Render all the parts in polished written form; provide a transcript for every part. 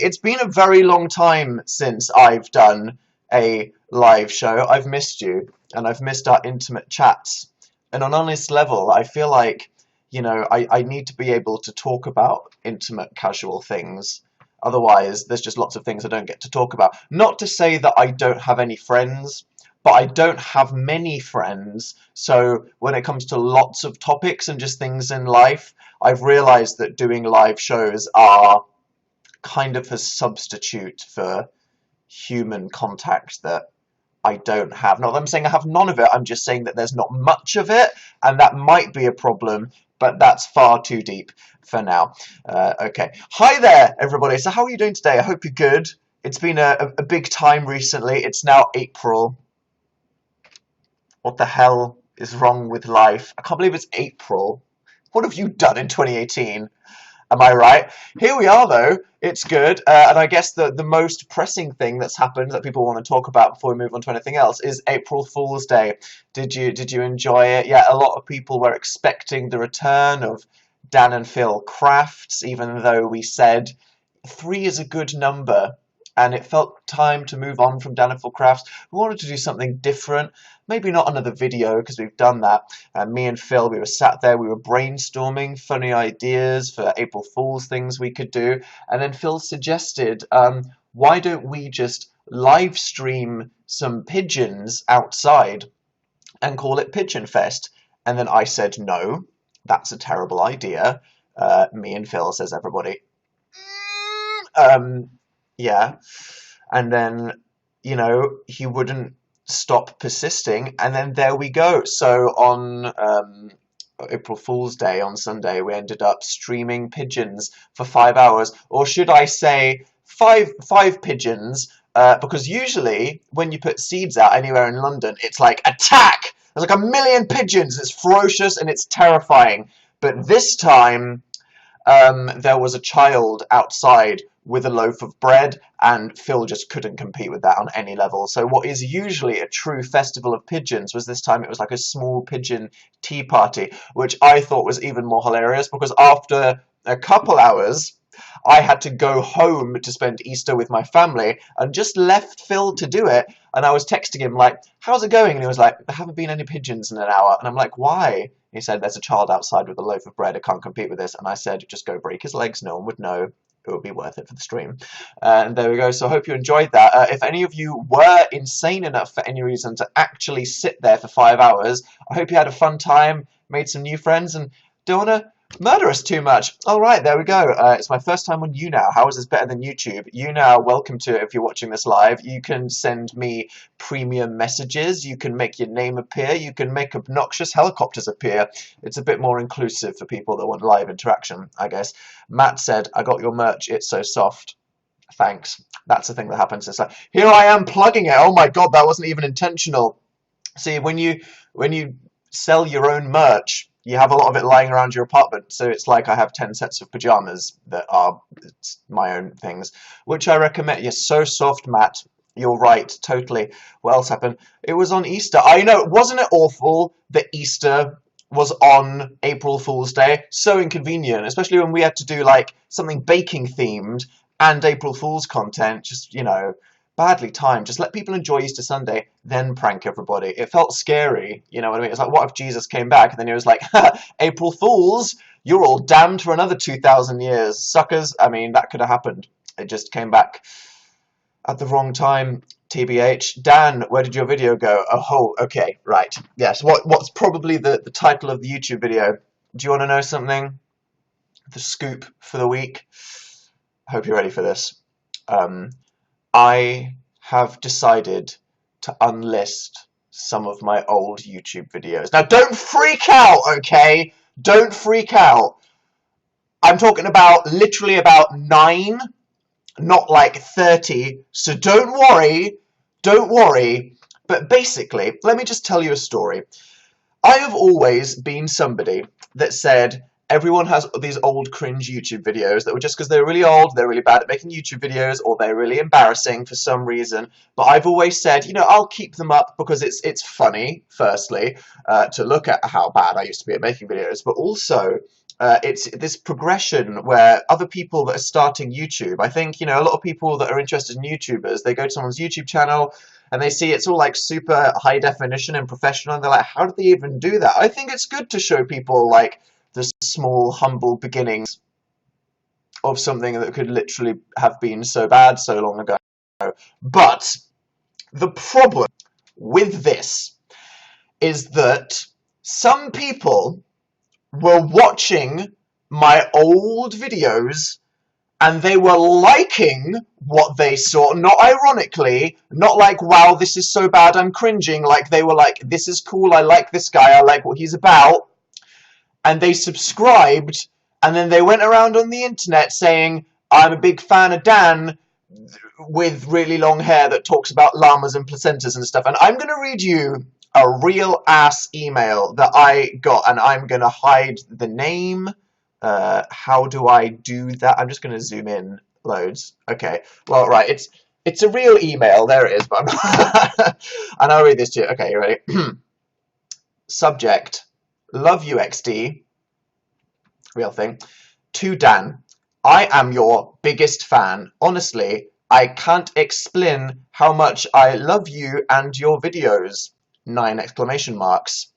It's been a very long time since I've done a live show. I've missed you, and I've missed our intimate chats. And on an honest level, I feel like, I need to be able to talk about intimate, casual things. Otherwise, there's just lots of things I don't get to talk about. Not to say that I don't have any friends, but I don't have many friends. So when it comes to lots of topics and just things in life, I've realized that doing live shows are kind of a substitute for human contact that I don't have. Not that I'm saying I have none of it, I'm just saying that there's not much of it, and that might be a problem, but that's far too deep for now. Okay. Hi there, everybody. So how are you doing today? I hope you're good. It's been a big time recently. It's now April. What the hell is wrong with life? I can't believe it's April. What have you done in 2018? Am I right? Here we are, though. It's good. And I guess the most pressing thing that's happened that people want to talk about before we move on to anything else is April Fool's Day. Did you enjoy it? Yeah, a lot of people were expecting the return of Dan and Phil Crafts, even though we said 3 is a good number. And it felt time to move on from Dan and Phil Crafts. We wanted to do something different. Maybe not another video, because we've done that. Me and Phil, we were sat there, we were brainstorming funny ideas for April Fool's things we could do. And then Phil suggested, why don't we just live stream some pigeons outside and call it Pigeon Fest? And then I said, no, that's a terrible idea. Me and Phil, says everybody. Yeah, and then, he wouldn't stop persisting, and then there we go. So on April Fool's Day, on Sunday, we ended up streaming pigeons for 5 hours, or should I say five pigeons, because usually when you put seeds out anywhere in London, it's like, attack! There's like 1 million pigeons, it's ferocious and it's terrifying. But this time, there was a child outside with a loaf of bread, and Phil just couldn't compete with that on any level. So what is usually a true festival of pigeons was this time it was like a small pigeon tea party, which I thought was even more hilarious, because after a couple hours, I had to go home to spend Easter with my family and just left Phil to do it. And I was texting him like, how's it going? And he was like, there haven't been any pigeons in an hour. And I'm like, why? He said, there's a child outside with a loaf of bread. I can't compete with this. And I said, just go break his legs. No one would know. It would be worth it for the stream. And there we go. So I hope you enjoyed that. If any of you were insane enough for any reason to actually sit there for 5 hours, I hope you had a fun time, made some new friends, and don't want to murder us too much. All right, there we go. It's my first time on YouNow. How is this better than YouTube? YouNow, welcome to it if you're watching this live. You can send me premium messages. You can make your name appear. You can make obnoxious helicopters appear. It's a bit more inclusive for people that want live interaction, I guess. Matt said, I got your merch. It's so soft. Thanks. That's the thing that happens. It's like, here I am plugging it. Oh my God, that wasn't even intentional. See, when you sell your own merch, you have a lot of it lying around your apartment, so it's like I have 10 sets of pajamas that are my own things, which I recommend. You're so soft, Matt. You're right, totally. What else happened? It was on Easter. I know, wasn't it awful that Easter was on April Fool's Day? So inconvenient, especially when we had to do like something baking themed and April Fool's content. Just, badly timed. Just let people enjoy Easter Sunday, then prank everybody. It felt scary, you know what I mean? It's like, what if Jesus came back and then he was like, April Fools, you're all damned for another 2,000 years, suckers. I mean, that could have happened. It just came back at the wrong time, TBH. Dan, where did your video go? Oh, okay, right. Yes, what's probably the title of the YouTube video? Do you want to know something? The scoop for the week? I hope you're ready for this. I have decided to unlist some of my old YouTube videos. Now, don't freak out, okay? Don't freak out. I'm talking about literally about 9, not like 30. So don't worry. Don't worry. But basically, let me just tell you a story. I have always been somebody that said, everyone has these old cringe YouTube videos that were just because they're really old, they're really bad at making YouTube videos, or they're really embarrassing for some reason. But I've always said, I'll keep them up because it's funny, firstly, to look at how bad I used to be at making videos. But also, it's this progression where other people that are starting YouTube, I think, a lot of people that are interested in YouTubers, they go to someone's YouTube channel and they see it's all like super high definition and professional, and they're like, how did they even do that? I think it's good to show people like the small, humble beginnings of something that could literally have been so bad so long ago. But the problem with this is that some people were watching my old videos and they were liking what they saw, not ironically, not like, wow, this is so bad, I'm cringing, like they were like, this is cool, I like this guy, I like what he's about, and they subscribed, and then they went around on the internet saying, I'm a big fan of Dan with really long hair that talks about llamas and placentas and stuff, and I'm going to read you a real ass email that I got, and I'm going to hide the name. How do I do that? I'm just going to zoom in loads. Okay, well, right, it's a real email. There it is, but and I'll read this to you. Okay, you ready? Subject, love you XD, real thing. To Dan, I am your biggest fan. Honestly, I can't explain how much I love you and your videos. 9 exclamation marks.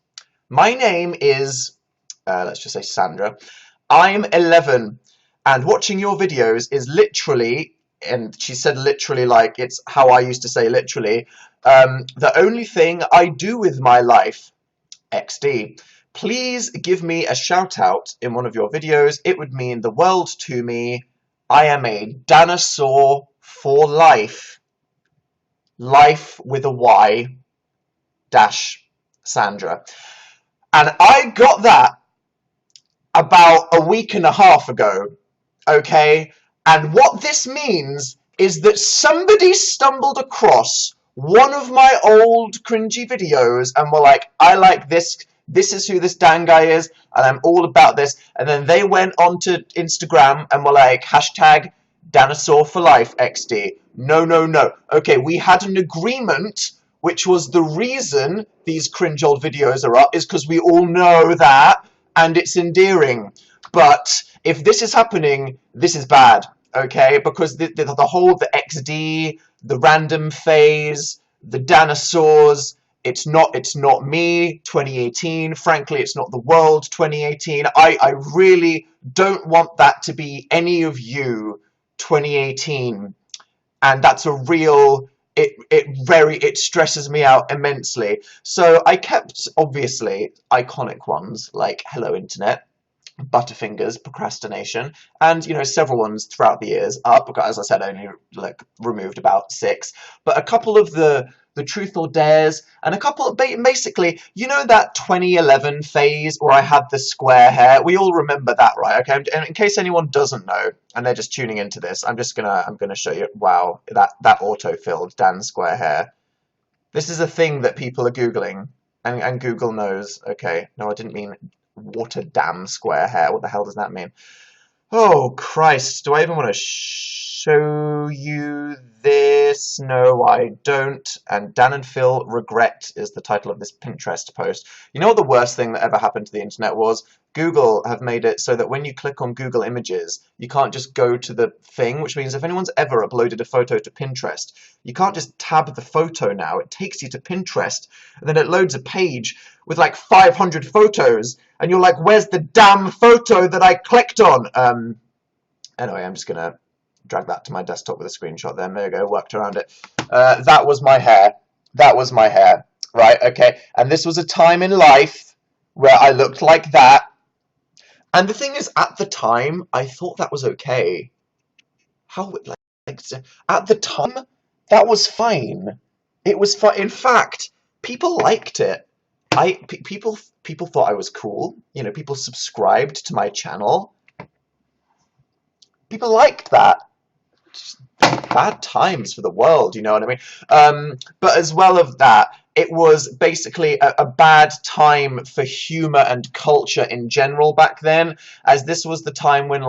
My name is, let's just say Sandra. I'm 11, and watching your videos is literally, and she said literally like it's how I used to say literally, the only thing I do with my life. XD. Please give me a shout out in one of your videos. It would mean the world to me. I am a danosaur for life. Life with a Y. Dash Sandra. And I got that about a week and a half ago, okay? And what this means is that somebody stumbled across one of my old cringy videos and were like, I like this, this is who this Dan guy is, and I'm all about this. And then they went onto Instagram and were like, hashtag danosaur for life XD. No, no, no. Okay, we had an agreement, which was the reason these cringe old videos are up, is because we all know that, and it's endearing. But if this is happening, this is bad, okay? Because the whole, the XD, the random phase, the dinosaurs, it's not me, 2018. Frankly, it's not the world, 2018. I really don't want that to be any of you, 2018. And that's a real... It stresses me out immensely. So I kept, obviously, iconic ones like Hello Internet, Butterfingers, Procrastination, and, several ones throughout the years up, because, as I said, I only, removed about 6. But a couple of the Truth or Dares, and a couple of, basically, that 2011 phase where I had the square hair? We all remember that, right? Okay, and in case anyone doesn't know, and they're just tuning into this, I'm gonna show you, wow, that auto-filled Dan square hair. This is a thing that people are Googling, and Google knows. Okay, no, I didn't mean water dam square hair. What the hell does that mean? Oh, Christ, do I even want to show you this? No, I don't. And Dan and Phil Regret is the title of this Pinterest post. You know what the worst thing that ever happened to the internet was? Google have made it so that when you click on Google Images, you can't just go to the thing, which means if anyone's ever uploaded a photo to Pinterest, you can't just tab the photo now. It takes you to Pinterest, and then it loads a page with like 500 photos, and you're like, where's the damn photo that I clicked on? Anyway, I'm just going to drag that to my desktop with a screenshot then. There you go, worked around it. That was my hair. That was my hair. Right, okay. And this was a time in life where I looked like that. And the thing is, at the time, I thought that was okay. How, at the time, that was fine. It was fine. In fact, people liked it. People thought I was cool. People subscribed to my channel. People liked that. Just bad times for the world, you know what I mean? But as well of that, it was basically a bad time for humour and culture in general back then, as this was the time when,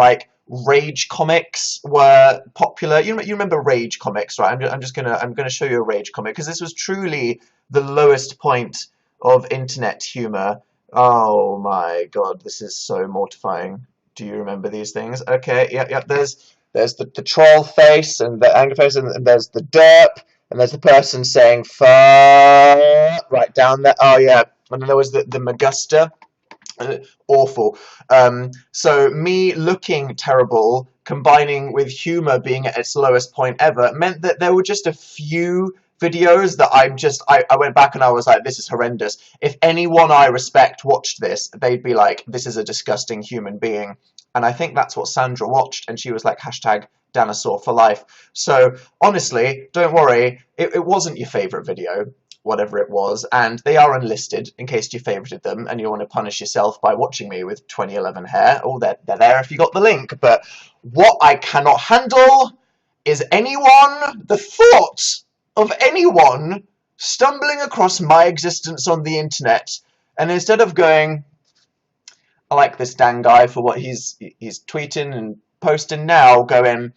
rage comics were popular. You remember rage comics, right? I'm gonna show you a rage comic, because this was truly the lowest point of internet humour. Oh my God, this is so mortifying. Do you remember these things? Okay, yep. There's the troll face and the angry face, and there's the derp, and there's the person saying "fuck" right down there. Oh yeah, and then there was the Magusta. Awful. So me looking terrible, combining with humor being at its lowest point ever, meant that there were just a few videos that I went back and I was like, this is horrendous. If anyone I respect watched this, they'd be like, this is a disgusting human being. And I think that's what Sandra watched, and she was like, hashtag dinosaur for life. So honestly, don't worry, it wasn't your favorite video, whatever it was, and they are unlisted in case you favorited them and you want to punish yourself by watching me with 2011 hair. Oh, they're there if you got the link. But what I cannot handle is the thought of anyone stumbling across my existence on the internet, and instead of going, I like this Dan guy for what he's tweeting and posting now, going,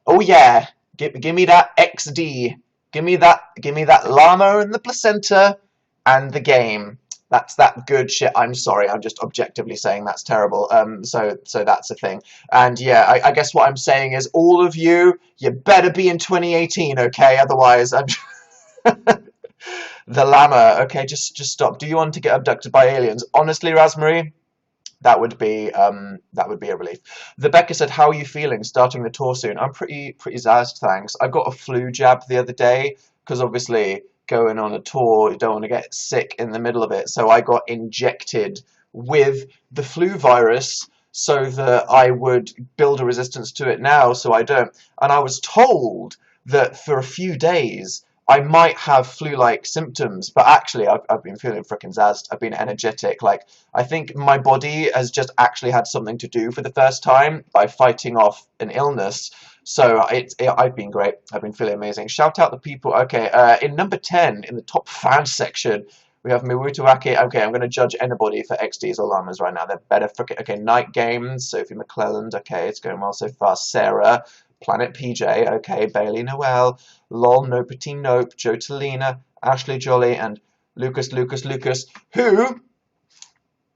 oh yeah, give me that XD. Give me that llama and the placenta and the game. That's that good shit. I'm sorry, I'm just objectively saying that's terrible. So that's a thing. And yeah, I guess what I'm saying is, all of you better be in 2018, okay? Otherwise, I'm the llama. Okay, just stop. Do you want to get abducted by aliens? Honestly, Raspberry, that would be a relief. The Becca said, "How are you feeling? Starting the tour soon." I'm pretty zazzed, thanks. I got a flu jab the other day because obviously going on a tour, you don't want to get sick in the middle of it. So I got injected with the flu virus so that I would build a resistance to it now, so I don't. And I was told that for a few days I might have flu-like symptoms, but actually I've been feeling frickin' zazzed. I've been energetic. Like, I think my body has just actually had something to do for the first time by fighting off an illness. So I've been great. I've been feeling amazing. Shout out the people. Okay, in number 10, in the top fan section, we have Miwutawaki. Okay, I'm going to judge anybody for XDs or llamas right now. They're better. Okay, Night Games, Sophie McClelland. Okay, it's going well so far. Sarah, Planet PJ. Okay, Bailey Noel, Lol, Nopety Nope, Joe Tolina, Ashley Jolly, and Lucas, who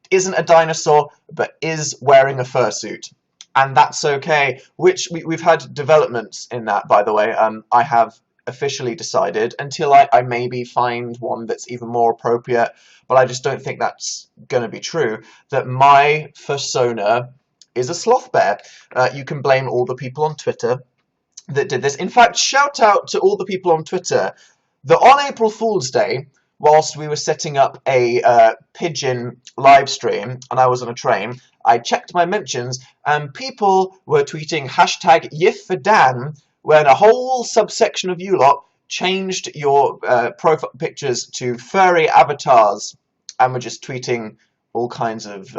isn't a dinosaur but is wearing a fursuit. And that's okay. Which we've had developments in that, by the way. I have officially decided, until I maybe find one that's even more appropriate, but I just don't think that's going to be true, that my persona is a sloth bear. You can blame all the people on Twitter that did this. In fact, shout out to all the people on Twitter that on April Fool's Day, whilst we were setting up a pigeon live stream and I was on a train, I checked my mentions and people were tweeting hashtag YIF for Dan, when a whole subsection of you lot changed your profile pictures to furry avatars and were just tweeting all kinds of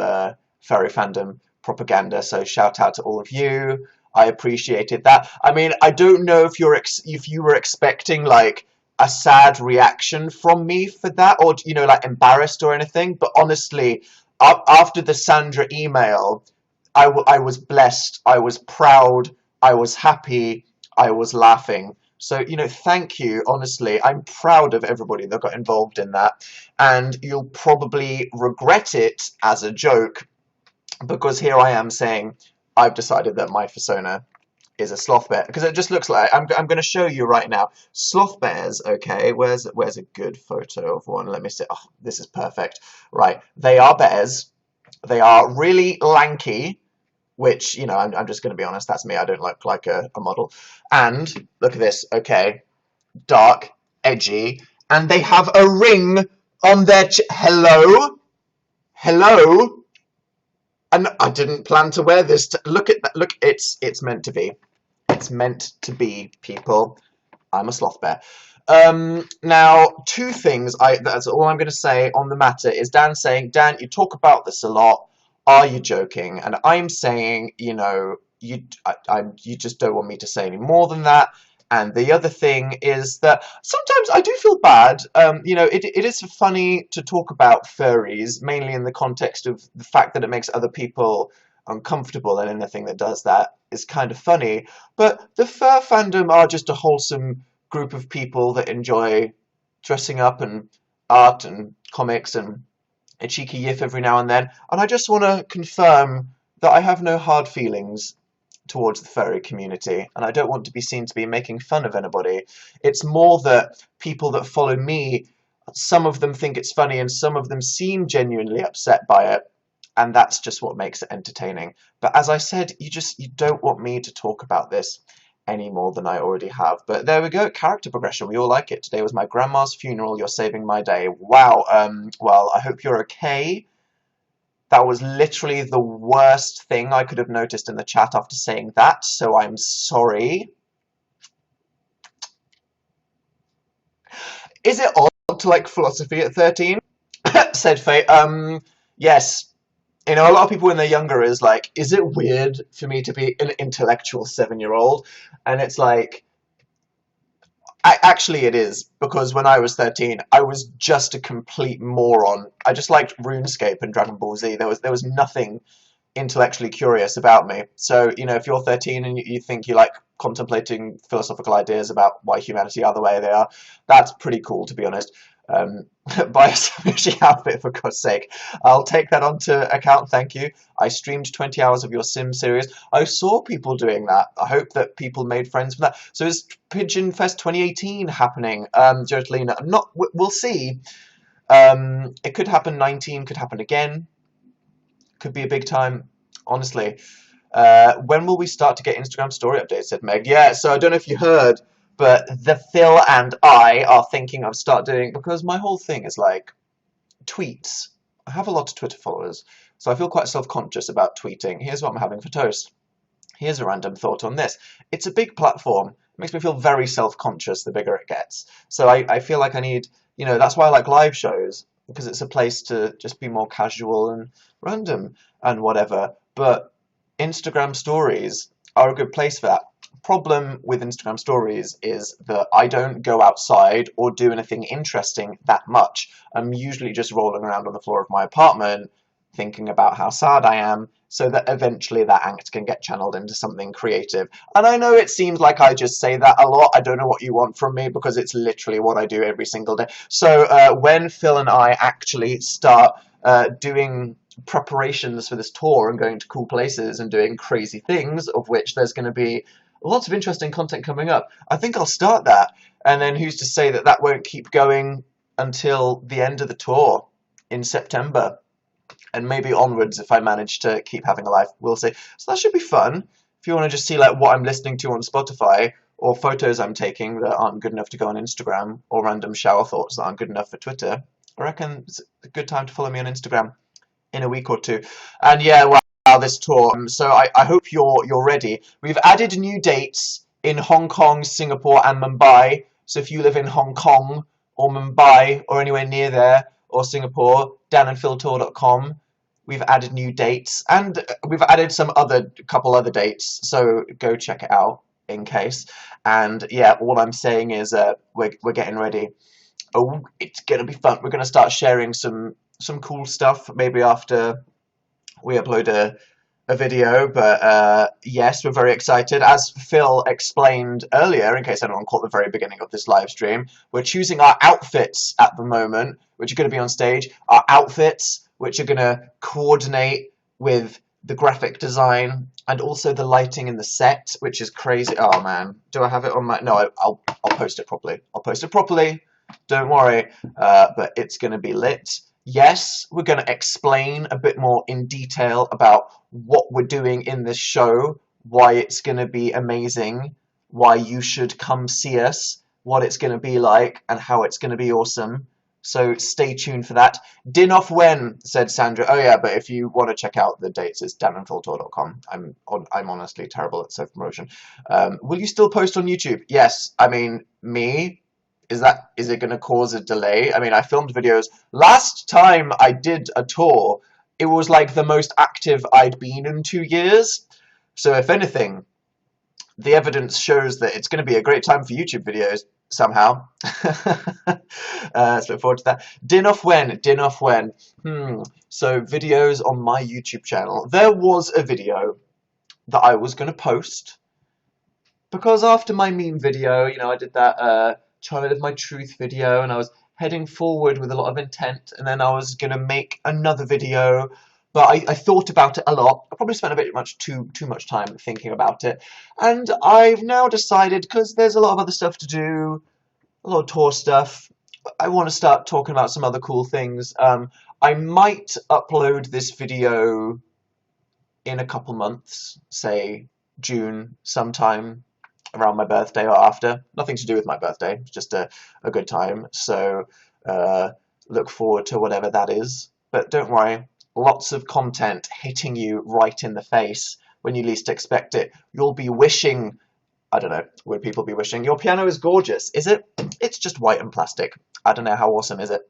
furry fandom propaganda. So shout out to all of you. I appreciated that. I mean, I don't know if you were expecting like a sad reaction from me for that, or like embarrassed or anything. But honestly, after the Sandra email, I was blessed. I was proud. I was happy. I was laughing. So, thank you, honestly. I'm proud of everybody that got involved in that. And you'll probably regret it as a joke, because here I am saying I've decided that my persona is a sloth bear. Because it just looks like, I'm going to show you right now. Sloth bears, okay, where's a good photo of one? Let me see. Oh, this is perfect. Right, they are bears. They are really lanky, which, I'm just going to be honest, that's me. I don't look like a model. And look at this, okay, dark, edgy, and they have a ring on their hello, and I didn't plan to wear this. Look at that. Look, it's meant to be. It's meant to be, people. I'm a sloth bear. Now, two things. That's all I'm going to say on the matter. Is Dan saying, Dan, you talk about this a lot. Are you joking? And I'm saying, you just don't want me to say any more than that. And the other thing is that sometimes I do feel bad. It is funny to talk about furries, mainly in the context of the fact that it makes other people uncomfortable, and anything that does that is kind of funny. But the fur fandom are just a wholesome group of people that enjoy dressing up and art and comics and a cheeky yiff every now and then, and I just want to confirm that I have no hard feelings towards the furry community, and I don't want to be seen to be making fun of anybody. It's more that people that follow me, some of them think it's funny and some of them seem genuinely upset by it, and that's just what makes it entertaining. But as I said, you don't want me to talk about this any more than I already have. But there we go, character progression. We all like it. Today was my grandma's funeral. You're saving my day. Wow. Well, I hope you're okay. That was literally the worst thing I could have noticed in the chat after saying that, so I'm sorry. Is it odd to like philosophy at 13? Said Faye. Yes. You know, a lot of people when they're younger is like, is it weird for me to be an intellectual 7-year-old? And it's like, actually it is, because when I was 13, I was just a complete moron. I just liked RuneScape and Dragon Ball Z. There was nothing intellectually curious about me. So, you know, if you're 13 and you think you like contemplating philosophical ideas about why humanity are the way they are, that's pretty cool, to be honest. Buy a Samushi outfit, for God's sake. I'll take that onto account, thank you. I streamed 20 hours of your Sim series. I saw people doing that. I hope that people made friends from that. So is Pigeon Fest 2018 happening, Jodelina? We'll see. It could happen 19, could happen again. Could be a big time, honestly. When will we start to get Instagram story updates, said Meg. Yeah, so I don't know if you heard, but the Phil and I are thinking of start doing, because my whole thing is like tweets. I have a lot of Twitter followers, so I feel quite self-conscious about tweeting. Here's what I'm having for toast. Here's a random thought on this. It's a big platform. It makes me feel very self-conscious the bigger it gets. So I feel like I need, you know, that's why I like live shows, because it's a place to just be more casual and random and whatever. But Instagram stories are a good place for that. Problem with Instagram stories is that I don't go outside or do anything interesting that much. I'm usually just rolling around on the floor of my apartment thinking about how sad I am, so that eventually that angst can get channeled into something creative. And I know it seems like I just say that a lot. I don't know what you want from me, because it's literally what I do every single day. So when Phil and I actually start doing preparations for this tour and going to cool places and doing crazy things, of which there's going to be lots of interesting content coming up, I think I'll start that. And then who's to say that that won't keep going until the end of the tour in September, and maybe onwards if I manage to keep having a life. We'll see. So that should be fun. If you want to just see like what I'm listening to on Spotify, or photos I'm taking that aren't good enough to go on Instagram, or random shower thoughts that aren't good enough for Twitter, I reckon it's a good time to follow me on Instagram in a week or two. And yeah, wow, this tour. So I hope you're ready. We've added new dates in Hong Kong, Singapore, and Mumbai. So if you live in Hong Kong or Mumbai or anywhere near there, or Singapore, danandphiltour.com. We've added new dates, and we've added couple other dates, so go check it out in case. And yeah, all I'm saying is we're getting ready. Oh, it's gonna be fun. We're gonna start sharing some cool stuff maybe after we upload a video, but yes, we're very excited. As Phil explained earlier, in case anyone caught the very beginning of this live stream, we're choosing our outfits at the moment, which are going to be on stage. Our outfits, which are going to coordinate with the graphic design and also the lighting in the set, which is crazy. Oh man, do I have it on my? No, I'll post it properly. I'll post it properly. Don't worry, but it's going to be lit. Yes, we're going to explain a bit more in detail about what we're doing in this show, why it's going to be amazing, why you should come see us, what it's going to be like, and how it's going to be awesome. So stay tuned for that. Din off when, said Sandra. Oh yeah, but if you want to check out the dates, it's danoandphiltour.com. I'm honestly terrible at self-promotion. Will you still post on YouTube? Yes. I mean, me... Is it going to cause a delay? I mean, I filmed videos. Last time I did a tour, it was like the most active I'd been in 2 years. So if anything, the evidence shows that it's going to be a great time for YouTube videos somehow. Let's look forward to that. Din off when? Din off when? So videos on my YouTube channel. There was a video that I was going to post, because after my meme video, you know, I did that... trying to live my truth video, and I was heading forward with a lot of intent, and then I was going to make another video, but I thought about it a lot. I probably spent a bit too much time thinking about it, and I've now decided, because there's a lot of other stuff to do, a lot of tour stuff, I want to start talking about some other cool things. I might upload this video in a couple months, say June sometime, around my birthday or after. Nothing to do with my birthday, it's just a good time. So look forward to whatever that is. But don't worry, lots of content hitting you right in the face when you least expect it. You'll be wishing, I don't know, would people be wishing, your piano is gorgeous. Is it? It's just white and plastic. I don't know, how awesome is it?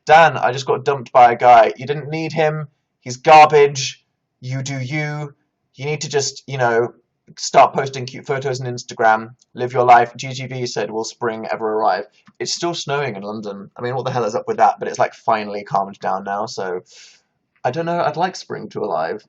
Dan, I just got dumped by a guy. You didn't need him. He's garbage. You do you. You need to just, you know, start posting cute photos on Instagram. Live your life. GGV said, will spring ever arrive? It's still snowing in London. I mean, what the hell is up with that? But it's like finally calmed down now, so I don't know. I'd like spring to arrive.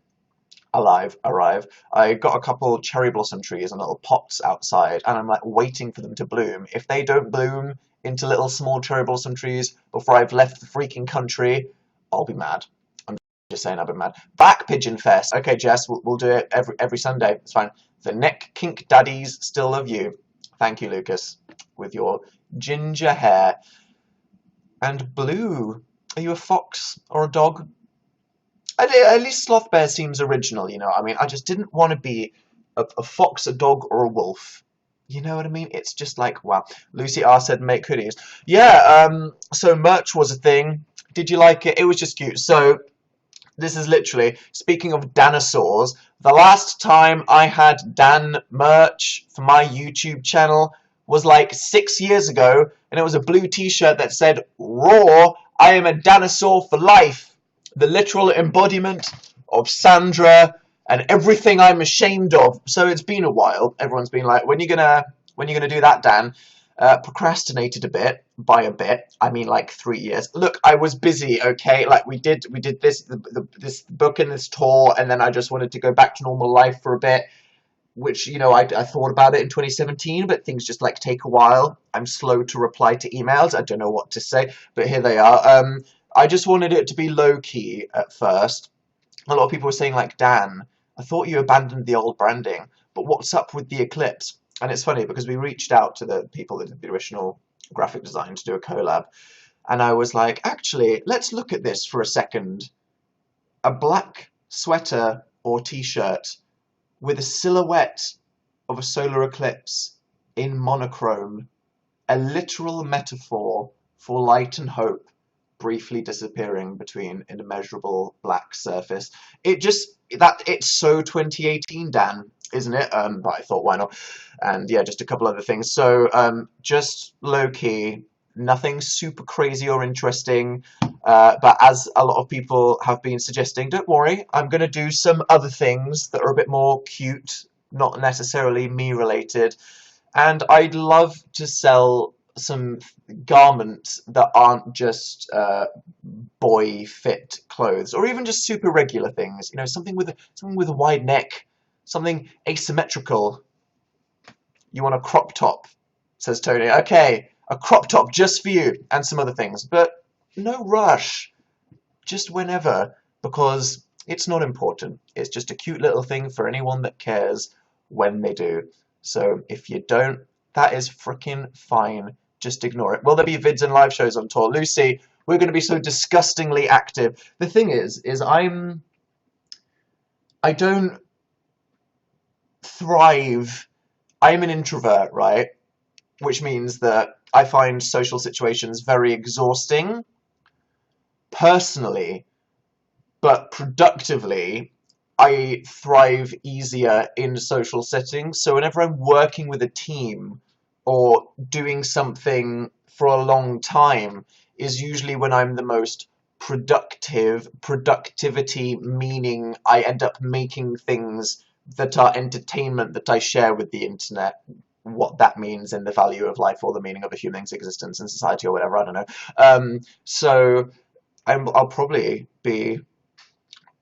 I got a couple cherry blossom trees and little pots outside, and I'm like waiting for them to bloom. If they don't bloom into little small cherry blossom trees before I've left the freaking country, I'll be mad. I'm just saying, I'll be mad. Back Pigeon Fest. Okay, Jess, we'll do it every Sunday. It's fine. The neck kink daddies still love you. Thank you, Lucas, with your ginger hair. And blue. Are you a fox or a dog? At least Sloth Bear seems original, you know. I mean, I just didn't want to be a fox, a dog, or a wolf. You know what I mean? It's just like, wow. Lucy R said, make hoodies. Yeah, so merch was a thing. Did you like it? It was just cute. So this is literally, speaking of dinosaurs, the last time I had Dan merch for my YouTube channel was like 6 years ago, and it was a blue t-shirt that said, Raw, I am a dinosaur for life. The literal embodiment of Sandra and everything I'm ashamed of. So it's been a while. Everyone's been like, when you gonna do that, Dan? Procrastinated a bit. By a bit, I mean like 3 years. Look, I was busy, okay? Like we did this this book and this tour, and then I just wanted to go back to normal life for a bit, which, you know, I thought about it in 2017, but things just like take a while. I'm slow to reply to emails. I don't know what to say, but here they are. I just wanted it to be low-key at first. A lot of people were saying, like, Dan, I thought you abandoned the old branding, but what's up with the eclipse? And it's funny, because we reached out to the people that did the original graphic design to do a collab, and I was like, actually, let's look at this for a second. A black sweater or t-shirt with a silhouette of a solar eclipse in monochrome, a literal metaphor for light and hope, briefly disappearing between an immeasurable black surface. It's so 2018, Dan, isn't it? But I thought, why not? And yeah, just a couple other things. So just low-key, nothing super crazy or interesting, but as a lot of people have been suggesting, don't worry, I'm going to do some other things that are a bit more cute, not necessarily me-related, and I'd love to sell some garments that aren't just boy fit clothes, or even just super regular things. You know, something with a wide neck, something asymmetrical. You want a crop top, says Tony. Okay, a crop top just for you, and some other things, but no rush. Just whenever, because it's not important. It's just a cute little thing for anyone that cares when they do. So if you don't, that is freaking fine. Just ignore it. Will there be vids and live shows on tour? Lucy, we're going to be so disgustingly active. The thing is I don't thrive. I'm an introvert, right? Which means that I find social situations very exhausting, personally, but productively, I thrive easier in social settings. So whenever I'm working with a team or doing something for a long time is usually when I'm the most productive. Productivity meaning I end up making things that are entertainment that I share with the internet. What that means in the value of life or the meaning of a human's existence in society or whatever, I don't know. So I'll probably be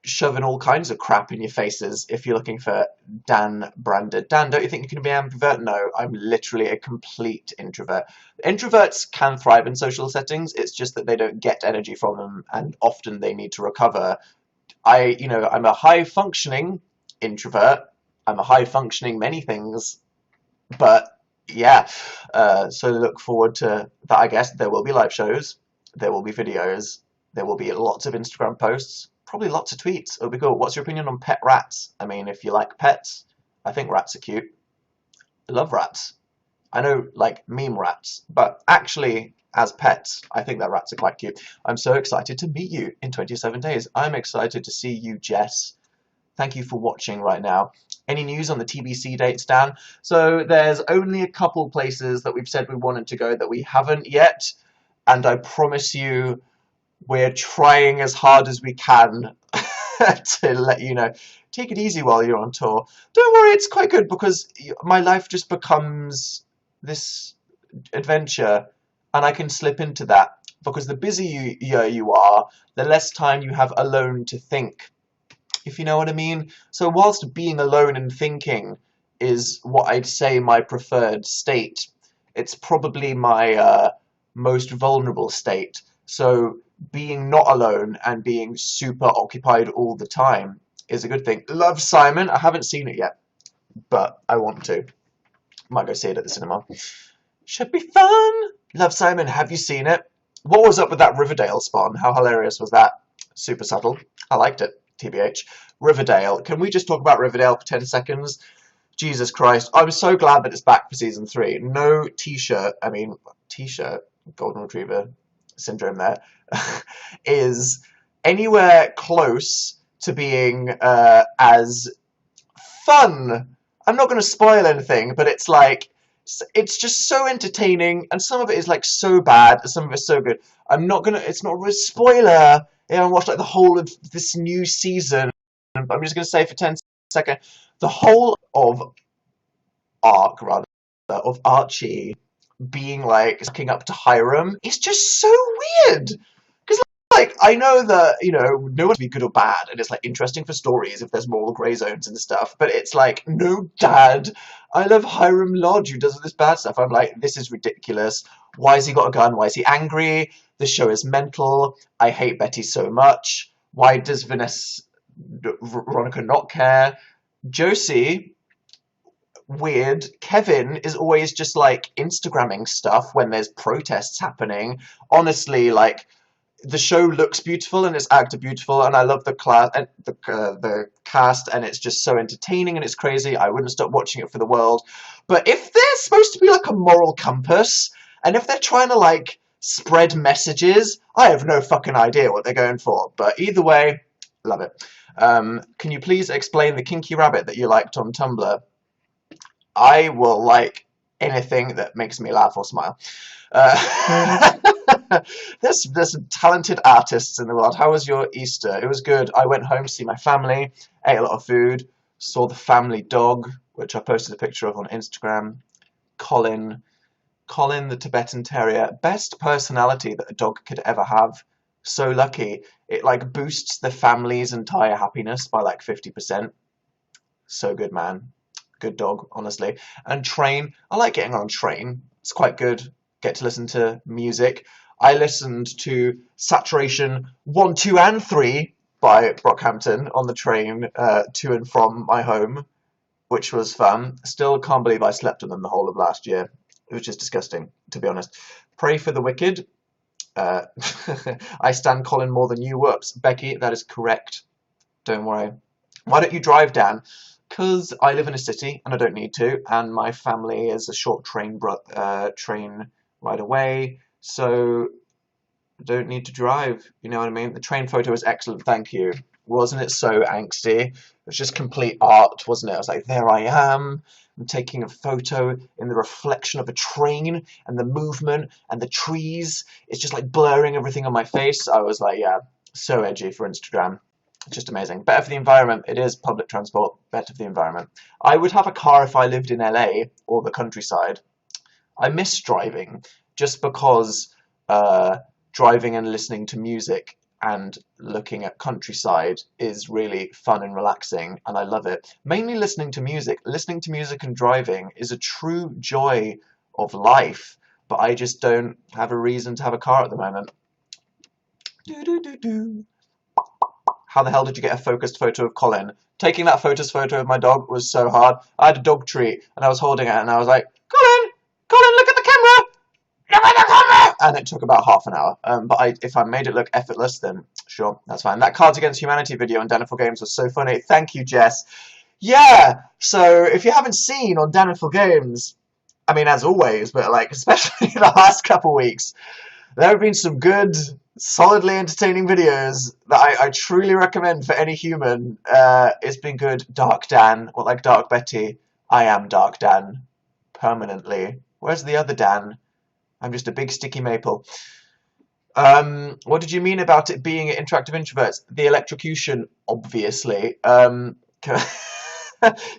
shoving all kinds of crap in your faces if you're looking for Dan branded. Dan, don't you think you can be an ambivert? No, I'm literally a complete introvert. Introverts can thrive in social settings. It's just that they don't get energy from them, and often they need to recover. I'm a high functioning introvert. I'm a high functioning many things, but yeah. So look forward to that. I guess there will be live shows, there will be videos, there will be lots of Instagram posts, probably lots of tweets. It'll be cool. What's your opinion on pet rats? I mean, if you like pets, I think rats are cute. I love rats. I know, like, meme rats, but actually, as pets, I think that rats are quite cute. I'm so excited to meet you in 27 days. I'm excited to see you, Jess. Thank you for watching right now. Any news on the TBC dates, Dan? So there's only a couple places that we've said we wanted to go that we haven't yet, and I promise you we're trying as hard as we can to let you know. Take it easy while you're on tour. Don't worry, it's quite good because my life just becomes this adventure, and I can slip into that because the busier you are, the less time you have alone to think, if you know what I mean. So whilst being alone and thinking is what I'd say my preferred state, it's probably my most vulnerable state. So being not alone and being super occupied all the time is a good thing. Love Simon. I haven't seen it yet, but I want to. Might go see it at the cinema. Should be fun. Love Simon. Have you seen it? What was up with that Riverdale spawn? How hilarious was that? Super subtle. I liked it. TBH. Riverdale. Can we just talk about Riverdale for 10 seconds? Jesus Christ. I'm so glad that it's back for season 3. No t-shirt, golden retriever syndrome there, is anywhere close to being as fun. I'm not going to spoil anything, but it's like, it's just so entertaining, and some of it is like so bad, and some of it's so good. It's not a spoiler. I haven't watched like the whole of this new season. I'm just going to say for 10 seconds, the whole of Archie being like looking up to Hiram is just so weird. Because like I know that no one to be good or bad, and it's like interesting for stories if there's moral grey zones and stuff. But it's like, no, Dad, I love Hiram Lodge who does all this bad stuff. I'm like, this is ridiculous. Why has he got a gun? Why is he angry? The show is mental. I hate Betty so much. Why does Veronica not care? Josie, weird. Kevin is always just like Instagramming stuff when there's protests happening. Honestly, like, the show looks beautiful and it's acted beautiful, and I love the cast, and it's just so entertaining and it's crazy. I wouldn't stop watching it for the world. But if they're supposed to be like a moral compass, and if they're trying to like spread messages, I have no fucking idea what they're going for. But either way, love it. Can you please explain the kinky rabbit that you liked on Tumblr? I will like anything that makes me laugh or smile. There's some talented artists in the world. How was your Easter? It was good. I went home to see my family, ate a lot of food, saw the family dog, which I posted a picture of on Instagram. Colin, the Tibetan Terrier. Best personality that a dog could ever have. So lucky. It like boosts the family's entire happiness by like 50%. So good, man. Good dog, honestly. And Train. I like getting on Train. It's quite good. Get to listen to music. I listened to Saturation 1, 2, and 3 by Brockhampton on the train to and from my home, which was fun. Still can't believe I slept on them the whole of last year. It was just disgusting, to be honest. Pray for the wicked. I stand Colin more than you. Whoops. Becky, that is correct. Don't worry. Why don't you drive, Dan? Because I live in a city and I don't need to, and my family is a short train ride away, so I don't need to drive. You know what I mean? The train photo was excellent, thank you. Wasn't it so angsty? It was just complete art, wasn't it? I was like, there I am. I'm taking a photo in the reflection of a train and the movement and the trees. It's just like blurring everything on my face. I was like, yeah, so edgy for Instagram. Just amazing. Better for the environment. It is public transport. Better for the environment. I would have a car if I lived in LA or the countryside. I miss driving just because driving and listening to music and looking at countryside is really fun and relaxing, and I love it. Mainly listening to music. Listening to music and driving is a true joy of life, but I just don't have a reason to have a car at the moment. Do. How the hell did you get a focused photo of Colin? Taking that focused photo of my dog was so hard. I had a dog treat, and I was holding it, and I was like, Colin! Colin, look at the camera! Look at the camera! And it took about half an hour. But if I made it look effortless, then sure, that's fine. That Cards Against Humanity video on Daniful Games was so funny. Thank you, Jess. Yeah, so if you haven't seen on Daniful Games, I mean, as always, but like especially the last couple weeks, there have been some good, solidly entertaining videos that I truly recommend for any human. It's been good. Dark Dan, or like Dark Betty. I am Dark Dan, permanently. Where's the other Dan? I'm just a big sticky maple. What did you mean about it being interactive introverts? The electrocution, obviously. You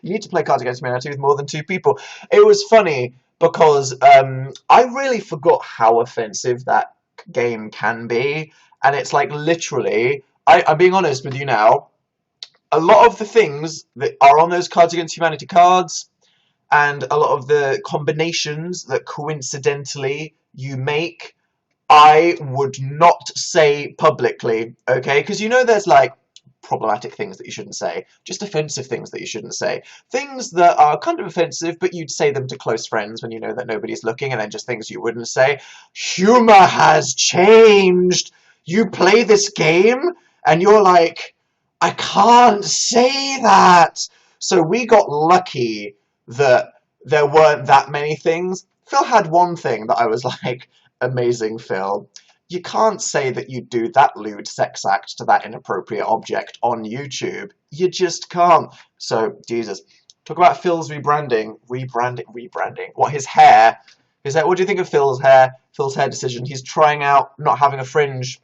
need to play Cards Against Humanity with more than 2 people. It was funny because I really forgot how offensive that game can be, and it's like literally, I'm being honest with you now, a lot of the things that are on those Cards Against Humanity cards, and a lot of the combinations that coincidentally you make, I would not say publicly, okay? Because you know there's like problematic things that you shouldn't say, just offensive things that you shouldn't say, things that are kind of offensive but you'd say them to close friends when you know that nobody's looking, and then just things you wouldn't say. Humor has changed. You play this game and you're like, I can't say that. So we got lucky that there weren't that many things. Phil had one thing that I was like, amazing, Phil. You can't say that you do that lewd sex act to that inappropriate object on YouTube. You just can't. So, Jesus. Talk about Phil's rebranding. Rebranding. What, his hair? What do you think of Phil's hair? Phil's hair decision. He's trying out not having a fringe.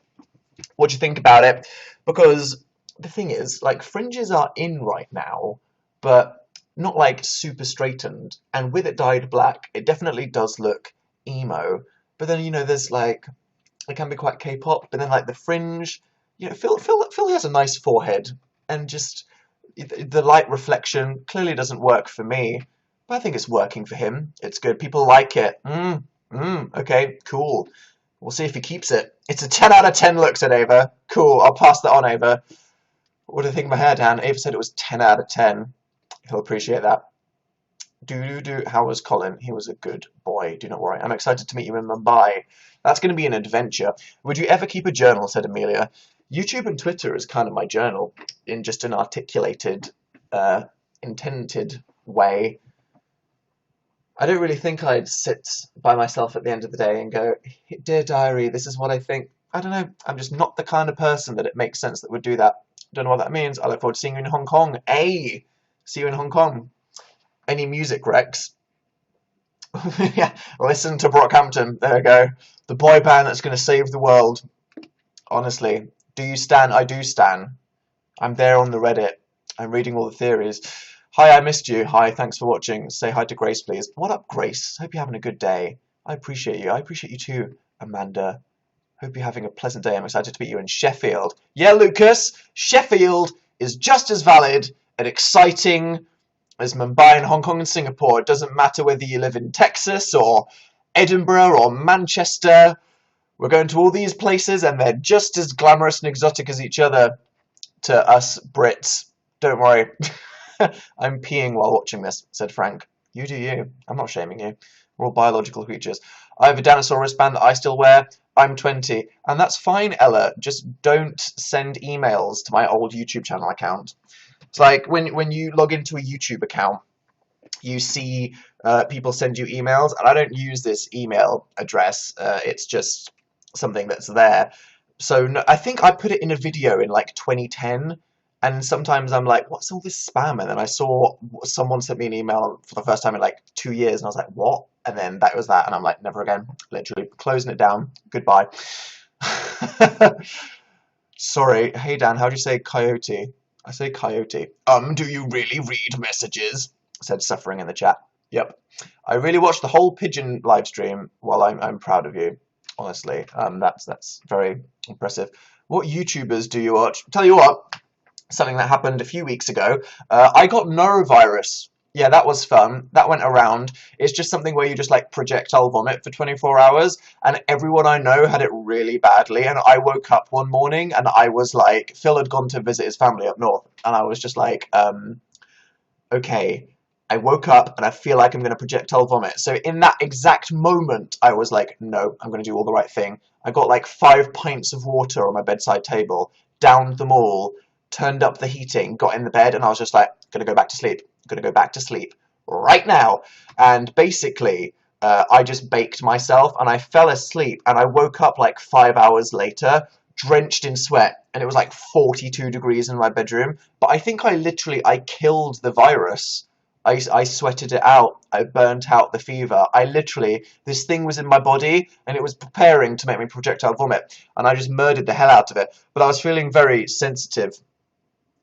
What do you think about it? Because the thing is, like, fringes are in right now, but not like super straightened. And with it dyed black, it definitely does look emo. But then, you know, there's like, it can be quite K-pop, but then like the fringe, you know, Phil has a nice forehead, and just the light reflection clearly doesn't work for me, but I think it's working for him. It's good. People like it. Okay, cool. We'll see if he keeps it. It's a 10 out of 10 look, said Ava. Cool, I'll pass that on, Ava. What do you think of my hair, Dan? Ava said it was 10 out of 10. He'll appreciate that. How was Colin? He was a good boy. Do not worry. I'm excited to meet you in Mumbai. That's going to be an adventure. Would you ever keep a journal, said Amelia. YouTube and Twitter is kind of my journal, in just an articulated, intended way. I don't really think I'd sit by myself at the end of the day and go, dear diary, this is what I think. I don't know. I'm just not the kind of person that it makes sense that would do that. Don't know what that means. I look forward to seeing you in Hong Kong. Hey! See you in Hong Kong. Any music, Rex? Yeah, listen to Brockhampton. There we go. The boy band that's going to save the world. Honestly. Do you stan? I do stan. I'm there on the Reddit. I'm reading all the theories. Hi, I missed you. Hi, thanks for watching. Say hi to Grace, please. What up, Grace? Hope you're having a good day. I appreciate you. I appreciate you too, Amanda. Hope you're having a pleasant day. I'm excited to meet you in Sheffield. Yeah, Lucas, Sheffield is just as valid and exciting as Mumbai and Hong Kong and Singapore. It doesn't matter whether you live in Texas or Edinburgh or Manchester. We're going to all these places and they're just as glamorous and exotic as each other to us Brits. Don't worry. I'm peeing while watching this, said Frank. You do you. I'm not shaming you. We're all biological creatures. I have a dinosaur wristband that I still wear. I'm 20. And that's fine, Ella. Just don't send emails to my old YouTube channel account. It's like when you log into a YouTube account, you see people send you emails, and I don't use this email address. It's just something that's there. So no, I think I put it in a video in like 2010, and sometimes I'm like, what's all this spam? And then I saw someone sent me an email for the first time in like 2 years, and I was like, what? And then that was that, and I'm like, never again. Literally closing it down. Goodbye. Sorry. Hey, Dan, how do you say coyote? I say coyote. Do you really read messages? Said Suffering in the chat. Yep. I really watched the whole pigeon live stream. Well, I'm proud of you, honestly. That's very impressive. What YouTubers do you watch? Tell you what, something that happened a few weeks ago. I got Norovirus. Yeah, that was fun. That went around. It's just something where you just like projectile vomit for 24 hours, and everyone I know had it really badly. And I woke up one morning and I was like, Phil had gone to visit his family up north, and I was just like, okay. I woke up and I feel like I'm going to projectile vomit. So in that exact moment, I was like, no, I'm going to do all the right thing. I got like 5 pints of water on my bedside table, downed them all, turned up the heating, got in the bed, and I was just like, gonna go back to sleep. Gonna go back to sleep right now. And basically, I just baked myself, and I fell asleep, and I woke up like 5 hours later, drenched in sweat, and it was like 42 degrees in my bedroom. But I think I killed the virus. I sweated it out. I burnt out the fever. This thing was in my body, and it was preparing to make me projectile vomit, and I just murdered the hell out of it. But I was feeling very sensitive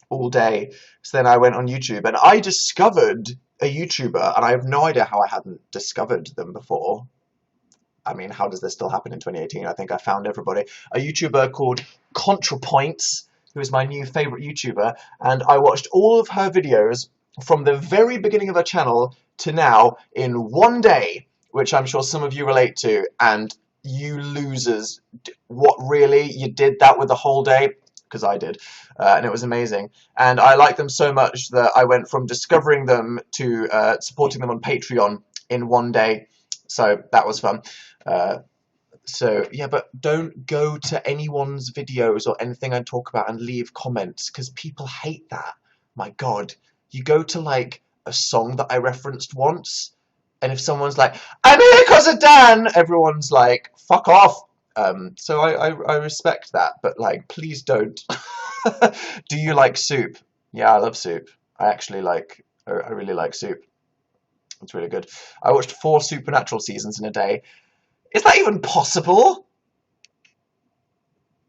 all day. So then I went on YouTube, and I discovered a YouTuber, and I have no idea how I hadn't discovered them before. I mean, how does this still happen in 2018? I think I found everybody. A YouTuber called ContraPoints, who is my new favourite YouTuber, and I watched all of her videos from the very beginning of her channel to now in one day, which I'm sure some of you relate to, and you losers, what, really? You did that with the whole day? Because I did, and it was amazing. And I liked them so much that I went from discovering them to supporting them on Patreon in one day. So that was fun. So yeah, but don't go to anyone's videos or anything I talk about and leave comments, because people hate that. My God. You go to, like, a song that I referenced once, and if someone's like, I'm here because of Dan, everyone's like, fuck off. So I respect that, but, like, please don't. Do you like soup? Yeah, I love soup. I really like soup. It's really good. I watched 4 Supernatural seasons in a day. Is that even possible?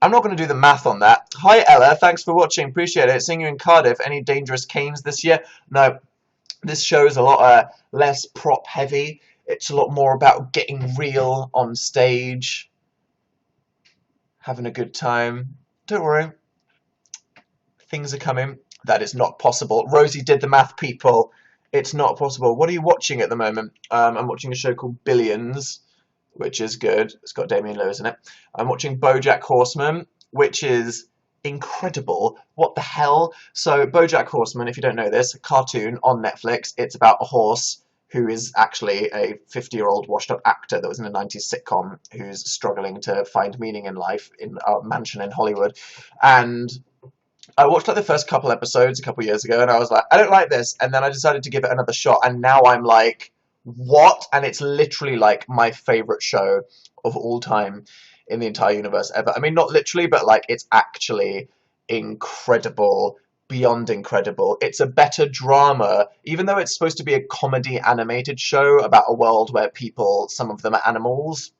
I'm not going to do the math on that. Hi, Ella. Thanks for watching. Appreciate it. Seeing you in Cardiff. Any dangerous canes this year? No. This show is a lot less prop heavy. It's a lot more about getting real on stage. Having a good time. Don't worry. Things are coming. That is not possible. Rosie did the math, people. It's not possible. What are you watching at the moment? I'm watching a show called Billions, which is good. It's got Damian Lewis in it. I'm watching Bojack Horseman, which is incredible. What the hell? So Bojack Horseman, if you don't know this, a cartoon on Netflix. It's about a horse who is actually a 50-year-old washed-up actor that was in a 90s sitcom who's struggling to find meaning in life in a mansion in Hollywood. And I watched like the first couple episodes a couple years ago, and I was like, I don't like this. And then I decided to give it another shot, and now I'm like, what? And it's literally like my favorite show of all time in the entire universe ever. I mean, not literally, but like it's actually incredible, beyond incredible. It's a better drama, even though it's supposed to be a comedy animated show about a world where people, some of them are animals.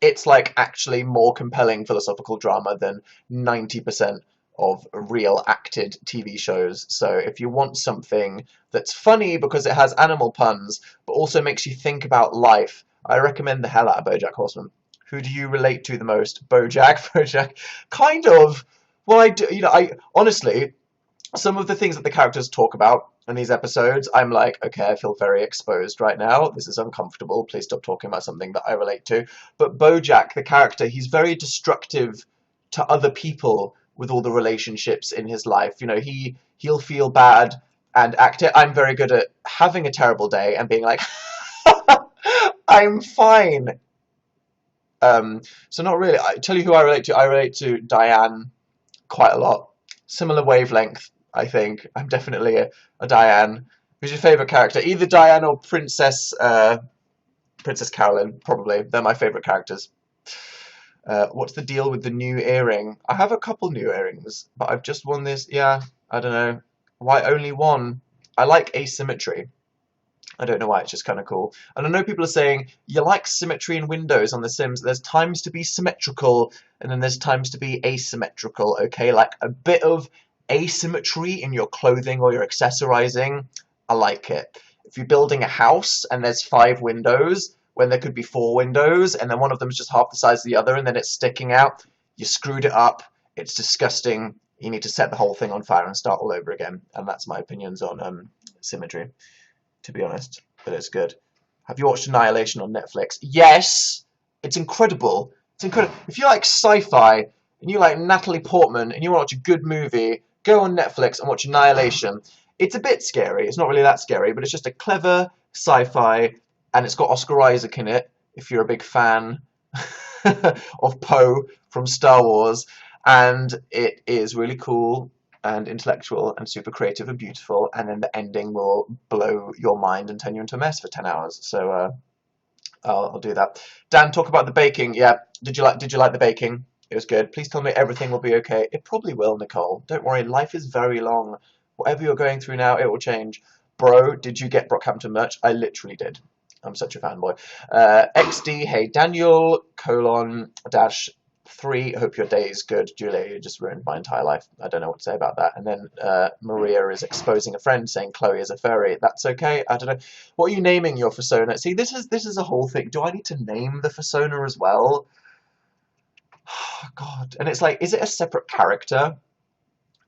It's like actually more compelling philosophical drama than 90% of real acted TV shows. So if you want something that's funny because it has animal puns, but also makes you think about life, I recommend the hell out of Bojack Horseman. Who do you relate to the most? Bojack? Bojack? Kind of. Well, I honestly, some of the things that the characters talk about in these episodes, I'm like, okay, I feel very exposed right now. This is uncomfortable. Please stop talking about something that I relate to. But Bojack, the character, he's very destructive to other people with all the relationships in his life. You know, he'll feel bad and act it. I'm very good at having a terrible day and being like, I'm fine. So not really. I tell you who I relate to. I relate to Diane quite a lot. Similar wavelength, I think. I'm definitely a Diane. Who's your favourite character? Either Diane or Princess Carolyn, probably. They're my favourite characters. What's the deal with the new earring? I have a couple new earrings, but I've just won this. Yeah, I don't know. Why only one? I like asymmetry. I don't know why, it's just kind of cool. And I know people are saying, you like symmetry in Windows on The Sims. There's times to be symmetrical, and then there's times to be asymmetrical, okay? Like a bit of asymmetry in your clothing or your accessorizing, I like it. If you're building a house and there's 5 windows, when there could be 4 windows, and then one of them is just half the size of the other, and then it's sticking out, you screwed it up. It's disgusting. You need to set the whole thing on fire and start all over again. And that's my opinions on Symmetry, to be honest. But it's good. Have you watched Annihilation on Netflix? Yes! It's incredible. It's incredible. If you like sci-fi, and you like Natalie Portman, and you want to watch a good movie, go on Netflix and watch Annihilation. It's a bit scary. It's not really that scary, but it's just a clever sci-fi, and it's got Oscar Isaac in it, if you're a big fan of Poe from Star Wars. And it is really cool and intellectual and super creative and beautiful, and then the ending will blow your mind and turn you into a mess for 10 hours. So I'll do that. Dan, talk about the baking. Yeah, did you like the baking? It was good. Please tell me everything will be okay. It probably will, Nicole. Don't worry, life is very long. Whatever you're going through now, it will change. Bro, did you get Brockhampton merch? I literally did. I'm such a fanboy. XD, hey Daniel, :3, hope your day is good. Julia, you just ruined my entire life. I don't know what to say about that. And then Maria is exposing a friend, saying Chloe is a furry. That's okay. I don't know. What are you naming your persona? See, this is a whole thing. Do I need to name the persona as well? Oh, God. And it's like, is it a separate character?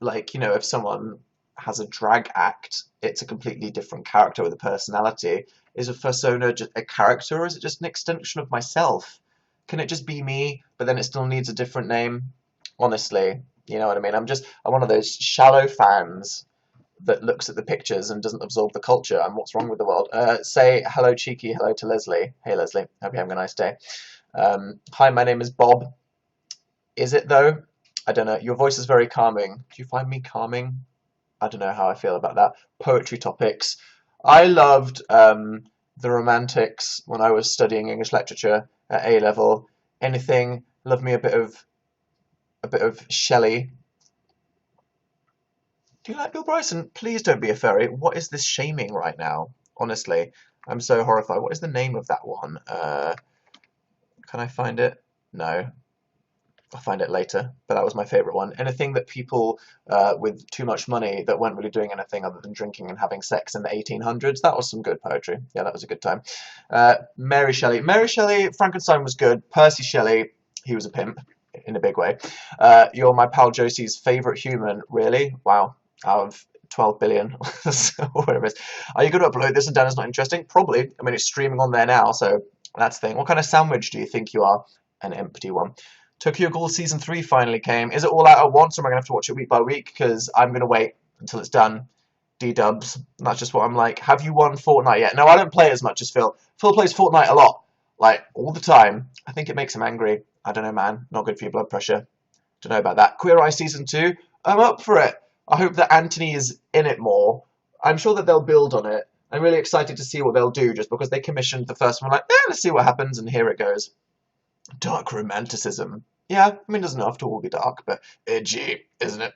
Like, you know, if someone has a drag act, it's a completely different character with a personality. Is a persona just a character, or is it just an extension of myself? Can it just be me, but then it still needs a different name? Honestly, you know what I mean? I'm one of those shallow fans that looks at the pictures and doesn't absorb the culture. And what's wrong with the world? Say hello, Cheeky. Hello to Leslie. Hey, Leslie. Hope you're having a nice day. Hi, my name is Bob. Is it, though? I don't know. Your voice is very calming. Do you find me calming? I don't know how I feel about that. Poetry topics. I loved the Romantics when I was studying English literature at A level. Anything. Love me a bit of Shelley. Do you like Bill Bryson? Please don't be a furry. What is this shaming right now? Honestly, I'm so horrified. What is the name of that one? Can I find it? No. I'll find it later, but that was my favourite one. Anything that people with too much money that weren't really doing anything other than drinking and having sex in the 1800s, that was some good poetry. Yeah, that was a good time. Mary Shelley. Mary Shelley, Frankenstein was good. Percy Shelley, he was a pimp in a big way. You're my pal Josie's favourite human, really? Wow, out of 12 billion, so whatever it is. Are you going to upload this and Dan is not interesting? Probably. I mean, it's streaming on there now, so that's the thing. What kind of sandwich do you think you are? An empty one. Tokyo Ghoul Season 3 finally came. Is it all out at once, or am I going to have to watch it week by week? Because I'm going to wait until it's done. D-dubs. That's just what I'm like. Have you won Fortnite yet? No, I don't play as much as Phil. Phil plays Fortnite a lot. Like, all the time. I think it makes him angry. I don't know, man. Not good for your blood pressure. Don't know about that. Queer Eye Season 2. I'm up for it. I hope that Anthony is in it more. I'm sure that they'll build on it. I'm really excited to see what they'll do, just because they commissioned the first one. Like, let's see what happens, and here it goes. Dark romanticism. Yeah, I mean, it doesn't have to all be dark, but edgy, isn't it?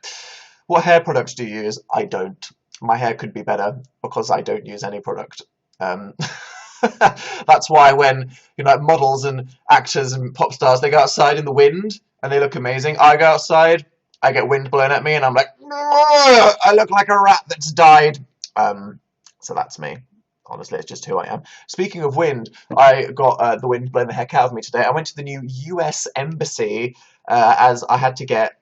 What hair products do you use? I don't. My hair could be better because I don't use any product. That's why when, you know, models and actors and pop stars, they go outside in the wind and they look amazing. I go outside, I get wind blown at me, and I'm like, I look like a rat that's died. So that's me. Honestly, it's just who I am. Speaking of wind, I got the wind blowing the heck out of me today. I went to the new US Embassy as I had to get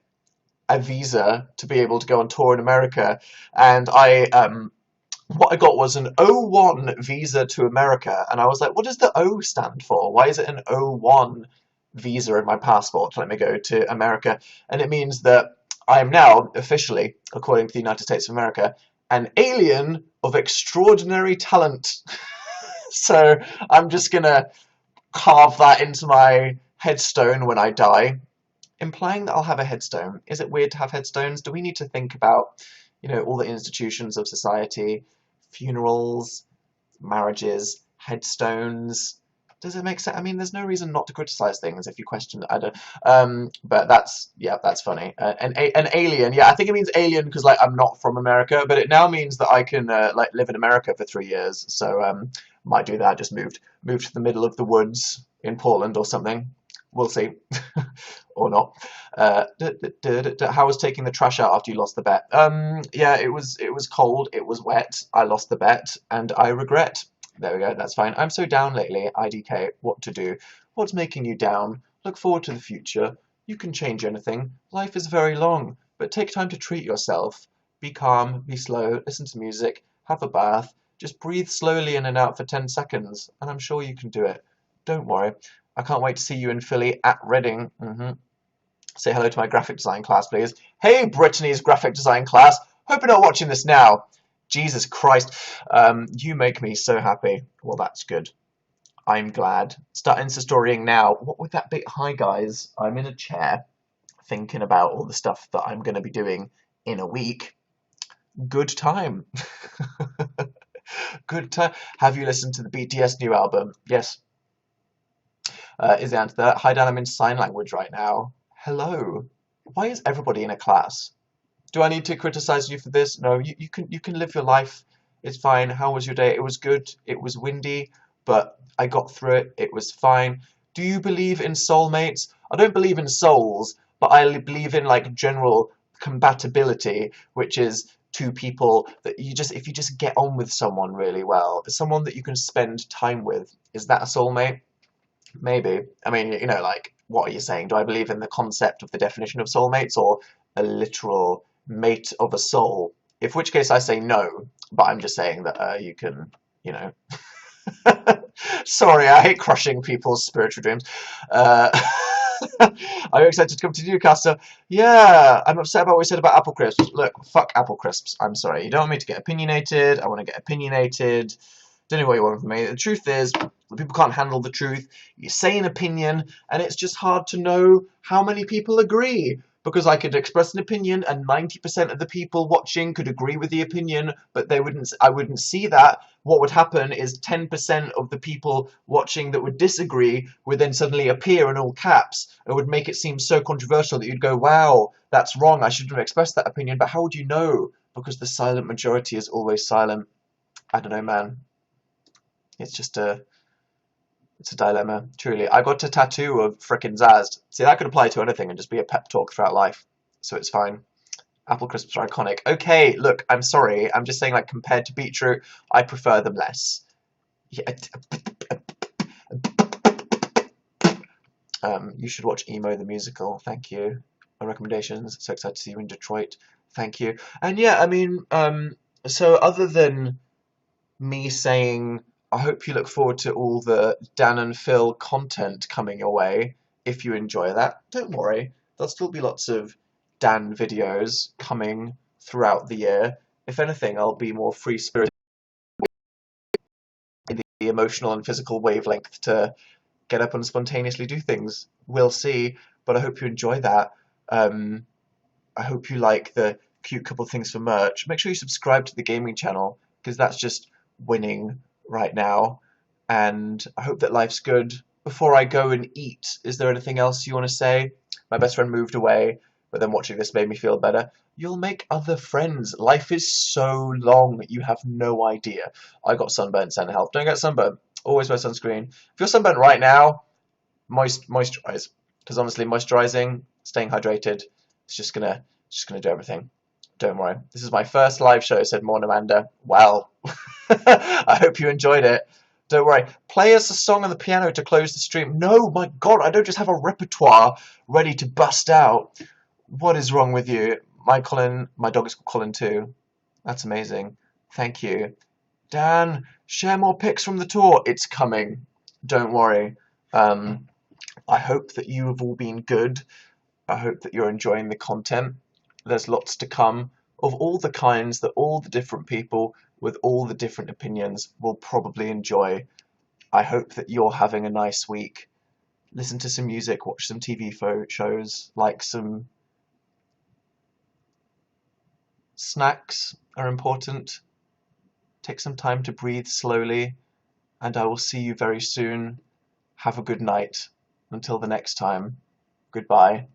a visa to be able to go on tour in America. And what I got was an O1 visa to America. And I was like, what does the O stand for? Why is it an O1 visa in my passport to let me go to America? And it means that I am now officially, according to the United States of America, an alien of extraordinary talent. So I'm just going to carve that into my headstone when I die, implying that I'll have a headstone. Is it weird to have headstones? Do we need to think about, you know, all the institutions of society, funerals, marriages, headstones? Does it make sense? I mean, there's no reason not to criticize things if you question. I don't. But that's funny. An alien. Yeah, I think it means alien because like I'm not from America, but it now means that I can like live in America for 3 years. So might do that. Just moved to the middle of the woods in Portland or something. We'll see, or not. How was taking the trash out after you lost the bet? Yeah, it was cold. It was wet. I lost the bet, and I regret. There we go, that's fine. I'm so down lately. IDK, what to do? What's making you down? Look forward to the future. You can change anything. Life is very long, but take time to treat yourself. Be calm, be slow, listen to music, have a bath, just breathe slowly in and out for 10 seconds, and I'm sure you can do it. Don't worry. I can't wait to see you in Philly at Reading. Say hello to my graphic design class, please. Hey, Brittany's graphic design class. Hope you're not watching this now. Jesus Christ. You make me so happy. Well, that's good. I'm glad. Start Insta-storying now. What would that be? Hi, guys. I'm in a chair thinking about all the stuff that I'm going to be doing in a week. Good time. Good time. Have you listened to the BTS new album? Yes. Is the answer that? Hi, Dan, I'm in sign language right now. Hello. Why is everybody in a class? Do I need to criticize you for this? No, you can live your life. It's fine. How was your day? It was good. It was windy, but I got through it. It was fine. Do you believe in soulmates? I don't believe in souls, but I believe in like general compatibility, which is two people that if you just get on with someone really well, someone that you can spend time with. Is that a soulmate? Maybe. I mean, you know, like, what are you saying? Do I believe in the concept of the definition of soulmates or a literal mate of a soul? In which case I say no, but I'm just saying that you can, you know. Sorry, I hate crushing people's spiritual dreams. Are you excited to come to Newcastle? Yeah, I'm upset about what we said about apple crisps. Look, fuck apple crisps. I'm sorry. You don't want me to get opinionated. I want to get opinionated. Don't know what you want from me. The truth is, people can't handle the truth. You say an opinion, and it's just hard to know how many people agree. Because I could express an opinion, and 90% of the people watching could agree with the opinion, but I wouldn't see that. What would happen is 10% of the people watching that would disagree would then suddenly appear in all caps. It would make it seem so controversial that you'd go, wow, that's wrong, I shouldn't have expressed that opinion. But how would you know? Because the silent majority is always silent. I don't know, man. It's a dilemma, truly. I got a tattoo of frickin' Zazzed. See, that could apply to anything and just be a pep talk throughout life. So it's fine. Apple crisps are iconic. Okay, look, I'm sorry. I'm just saying, like, compared to beetroot, I prefer them less. Yeah. You should watch Emo the Musical. Thank you. My recommendations. So excited to see you in Detroit. Thank you. And yeah, I mean, so other than me saying, I hope you look forward to all the Dan and Phil content coming your way. If you enjoy that, don't worry. There'll still be lots of Dan videos coming throughout the year. If anything, I'll be more free-spirited in the emotional and physical wavelength to get up and spontaneously do things. We'll see, but I hope you enjoy that. I hope you like the cute couple things for merch. Make sure you subscribe to the gaming channel, because that's just winning right now, and I hope that life's good. Before I go and eat, is there anything else you want to say? My best friend moved away, but then watching this made me feel better. You'll make other friends. Life is so long, you have no idea. I got sunburnt, send help. Don't get sunburnt. Always wear sunscreen. If you're sunburnt right now, moisturize. Because honestly, moisturizing, staying hydrated, it's just gonna do everything. Don't worry. This is my first live show, said Morn Amanda. Well, I hope you enjoyed it. Don't worry. Play us a song on the piano to close the stream. No, my God, I don't just have a repertoire ready to bust out. What is wrong with you? My dog is called Colin too. That's amazing. Thank you. Dan, share more pics from the tour. It's coming. Don't worry. I hope that you have all been good. I hope that you're enjoying the content. There's lots to come of all the kinds that all the different people with all the different opinions will probably enjoy. I hope that you're having a nice week. Listen to some music, watch some TV shows, like some snacks are important. Take some time to breathe slowly, and I will see you very soon. Have a good night. Until the next time, goodbye.